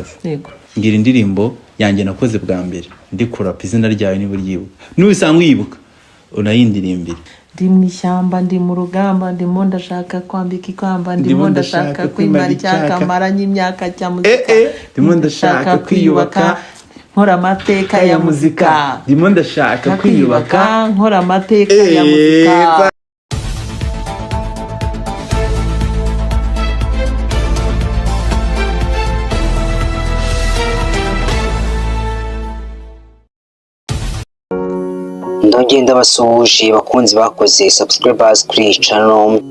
Yego. Ngira indirimbo yanjye nakoze bwa mbere ndi kurapa izina ryawe niba uryibuka. Nubisanga uyibuka unayindirimbire. Ndi mu ishyamba, ndi mu rugamba, ndimo ndashaka kwambika ikamba, ndimo ndashaka kwimara icyaka, maranye imyaka cya muzika, ndimo ndashaka kwiyubaka, nkora amateka ya muzika, ndimo ndashaka kwiyubaka, nkora amateka ya muzika. Ndagenda basuhuje bakunzi bakoze subscribers kuri channel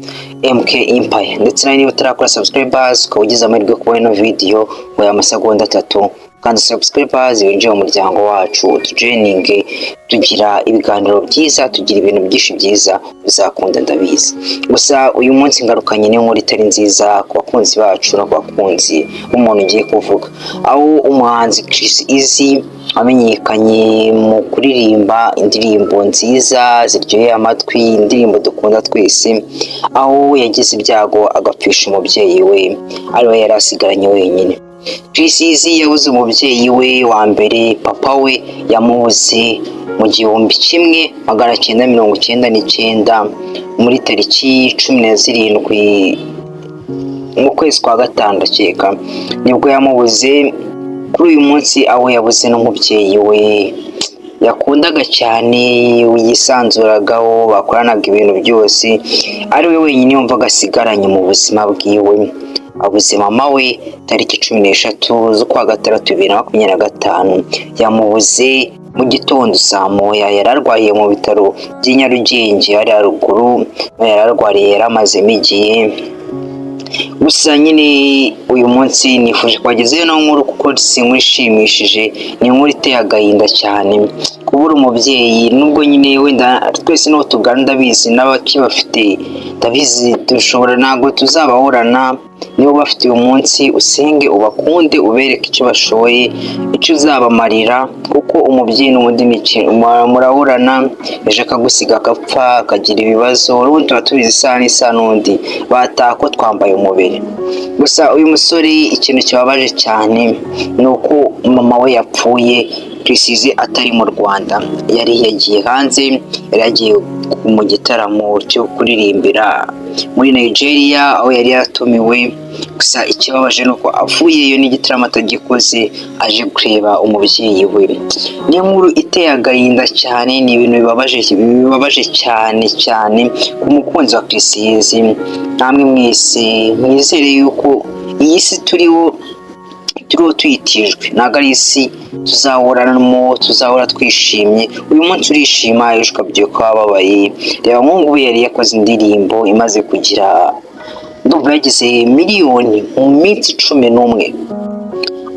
MK Empire ndetse niba utarakora subscribers ukaba ugize amahirwe kubona ino video mu amasegonda 3 kandi subscribers winjiye mu muryango wacu tujoining tugira ibiganiro byiza, tugira ibintu byinshi byiza uzakunda ndabizi. Gusa uyu munsi ngarukanye ni nkuru itari nziza ku bakunzi bacu no ku bakunzi umuntu ugiye kuvuga, aho umuhanzi Chris Easy amenyekanye mu kuririmba indirimbo nziza ziryoheye amatwi, indirimbo dukunda twese, aho yagize ibyago agapfisha umubyeyi we ariwe yari asigaranye wenyine. Chris Easy yabuze umubyeyi we wa mbere, papa we yamubuze mu 1999 muri tariki 17 mu kwezi kwa gatanu cyeka nibwo yamubuze. Kuri uyu munsi aho yabuze n'umubyeyi we yakundaga cyane, wisanzuragaho, bakoranaga ibintu byose, ari we wenyine yumvaga asigaranye mu buzima bwiwe. Abuze mama we tariki 13 z'ukwa gatandatu 2025, yamubuze mu gitondo saa moya. Yararwariye mu bitaro by'i Nyarugenge hari haruguru, yararwariye yaramazemo igihe. Gusa nyine uyu munsi nifuje kwagezeyo no nkuru kuko simwishimishije, ni nkuru iteye agahinda cyane kubura umubyeyi. Nubwo nyine wenda twese no tuganda bizi n'abakibafite ndabizi dushobora ntago tuzabahorana, niba bafite uyu munsi usenge ubakunde ubereke icyo bashoboye, icyo uzabamarira, kuko umubyeyi n'ubundi murahorana ejo akagusiga agapfa akagira ibibazo, ubundi tuba tubizi isa n'undi batako twambaye umubiri. Gusa uyu musore ikintu kibabaje cyane ni uko mama we yapfuye Chris Easy atari mu Rwanda, yari yagiye hanze, yari yagiye mu gitaramo cyo kuririmbira muri Nigeria aho yari yatumiwe. Gusa ikibabaje nuko avuyeyo n'igitaramo atagikoze aje kureba umubyeyi we. Ni nkuru iteye agahinda cyane, ni ibintu bibabaje cyane ku mukunzi wa Chris Easy. Namwe mwese mwizere yuko iyi si turiho tuyitijwe, ntabwo ari isi tuzahoranamo, tuzahora twishimye. Uyu munsi urishima ejo ukabyuka wababaye. Reba umuhungu we yari yakoze indirimbo imaze kugira ndumva yagize miliyoni mu minsi 11,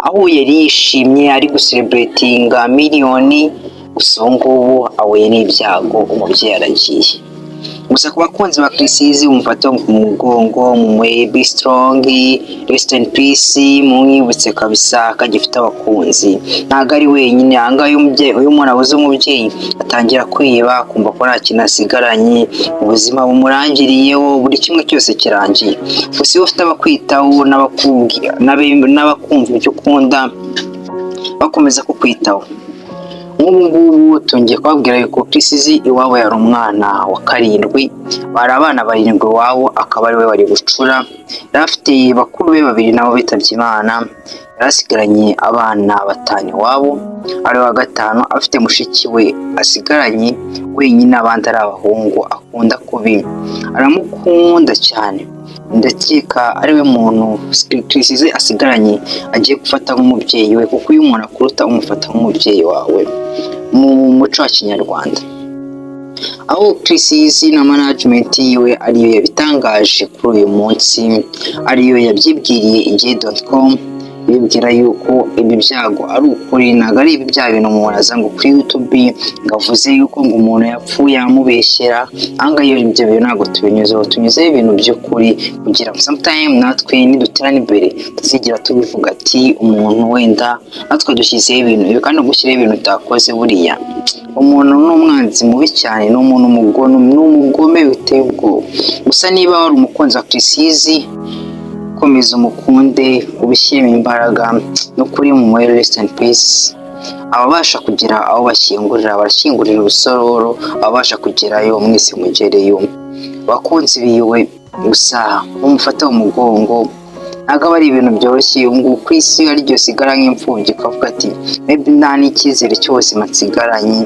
aho yari yishimye ari gucelebratinga miliyoni. Gusa ubu ngubu ahuye n'ibyago, umubyeyi aragiye. Gusa ku bakunzi ba Chris Easy umufata mu mugongo, be strong, rest in peace, mwibutse kabisa kagifite abakunzi. Ntago ari wenyine, ahangaye uyu muntu abuze umubyeyi atangira kwiba, kumva ko nta kintu asigaranye, ubuzima bumurangiriyeho, buri kimwe cyose kirangiye. Gusa ufite abakwitaho n'abakumva ibyo ukunda bakomeza kukwitaho. Ngubu tongeye kubabwira yuko Chris Easy iwabo yari umwana wa 7, bari abana 7 iwabo, akaba ari we wari gucura. Yarafite bakuru be 2 nabo bitabye Imana, yarasigaranye abana 5 iwabo, ari wa 5 afite mushiki we asigaranye wenyine, abandi ari abahungu akunda kubi, aramukunda cyane. Ndakeka ari we muntu Chris Easy asigaranye agiye gufata nk'umubyeyi we, kuko uyu muntu akuruta umufata nk'umubyeyi wawe mu muco wa Kinyarwanda. Aho Chris Easy na management yiwe ariyo yabitangaje kuri uyu munsi, ariyo yabyibwiriye igihe.com, bibwira yuko ibi byago ari ukuri, ntabwo ari ibi bya bintu umuntu aza ngo kuri YouTube ngavuze yuko ngo umuntu yapfuye amubeshyera. Angayo ibyo bintu ntabwo tubinyuzeho, tunyuzeho ibintu by'ukuri kugira ngo sometime natwe niduterana imbere tuzigira tubivuga ati umuntu wenda natwe dushyizeho ibintu ibi, kandi gushyiraho ibintu utakoze buriya umuntu n'umwanzi mubi cyane, n'umuntu n'umugome biteye ubwoba. Gusa niba wari umukunzi wa Chris Easy komeza umukunde ubishyiremo imbaraga n'ukuri mu moyo rest in peace. Ababasha kugira aho bashyingurira barashyingurira urusororo, ababasha kugerayo mwese mugereyo. Bakunzi biwe gusa umufata umugongo ntabwo ari ibintu byoroshye ngo ku isi aryo sigara nk'imfubyi ukavuga ati maybe nta n'icyizere cyose nsigaranye,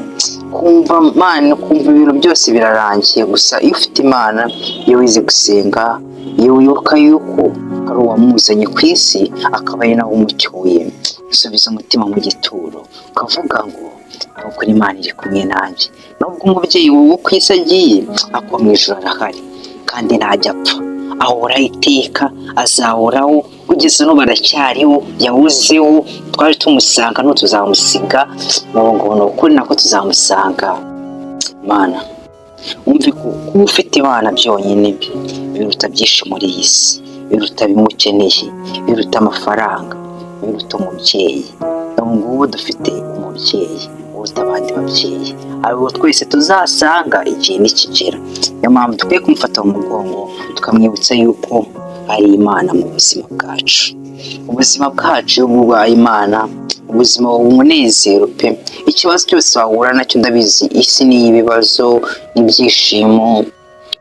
kumva Imana kumva ibintu byose birarangiye. Gusa iyo ufite Imana, iyo wize gusenga, iyo wibuka yuko hari uwamuzanye ku isi akaba ari nawe umucyuye, usubiza umutima mu gituro ukavuga ngo nuko Imana iri kumwe nanjye. Nubwo umubyeyi wo ku isi agiye, ako mu ijuru arahari kandi ntajya apfa, ahoraho iteka, azahoraho kugeza n'ubu aracyariho, yabuzeho, twari tumusanga tuzamusiga, ngo ni ukuri nako tuzamusanga. Mana wumve ko kuba ufite Imana byonyine biruta byinshi muri iyi si, biruta bimukeneye, biruta amafaranga, biruta umubyeyi. Ubu ngubu dufite umubyeyi uruta abandi babyeyi, abo twese tuzasanga igihe nikigera. Niyo mpamvu dukwiye kumufata mu mugongo tukamwibutsa yuko ari Imana mu buzima bwacu. Ubuzima bwacu bwubaha Imana, ubuzima umunezero pe. Ikibazo cyose wahura nacyo ndabizi, isi ni ibibazo n'ibyishimo.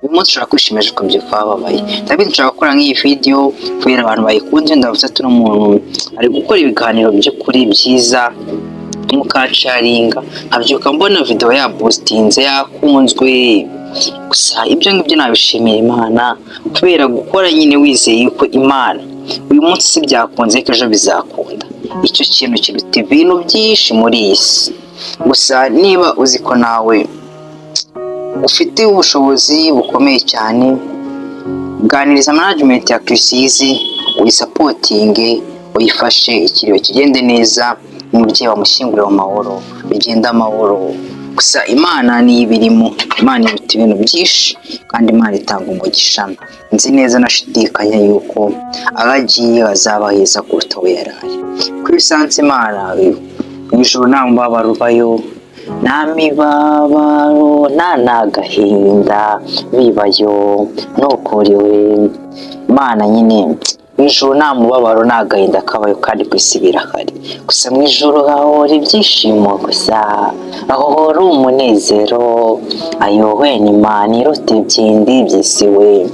Uyu munsi ushobora kwishimisha ukabyuka wababaye. Ndabizi nshaka gukora nk'iyi video kubera abantu bayikunze, ndavuze tuno muntu ari gukora ibiganiro by'ukuri byiza mukacaringa, nkabyuka mbona video ya boostinze yakunzwe. Gusa ibyo ngibyo nabishimiye Imana kubera gukora nyine wizeye yuko Imana uyu munsi si byakunze ko ejo bizakunda. Icyo kintu kiruta ibintu byinshi muri iyi si. Gusa niba uzi ko nawe ufite ubushobozi bukomeye cyane, ganiriza management ya Chrisizi, uyisapotinge, uyifashe, ikiriyo kigende neza, umubyeyi wamushyingure mu mahoro, bigenda amahoro. Gusa Imana ni ibirimo, Imana ifite ibintu byinshi kandi Imana itanga umugisha. Nzi neza nashidikanya yuko abagiye bazaba heza kuruta we yarari. Kuri sanse Imana ijuru nta mubabaro ubayo, nta mibabaro nta n'agahinda bibayo, nukuriwe Imana nyine. Ijuru nta mubabaro nta gahinda kabayo kandi ku isi birahari. Gusa mu ijuru hahora ibyishimo gusa, hahora umunezero. Ayowe ni Imana iruta ibyindi by'isiwe,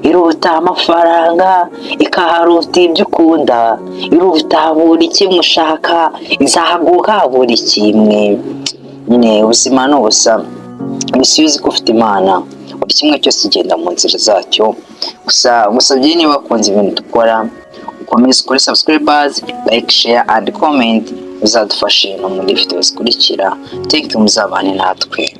iruta amafaranga, ikaharuta ibyo ukunda, iruta buri kimwe ushaka, izahaguha buri kimwe. Nyine ubuzima ni ubusa, isi uzi ko ufite Imana buri kimwe cyose kigenda mu nzira zacyo. Gusa musabye niba wakunze ibintu dukora, ukomeze ukore subscribers, like, share and comment, uzadufashe no muri video zikurikira. Thank you, muzabane natwe.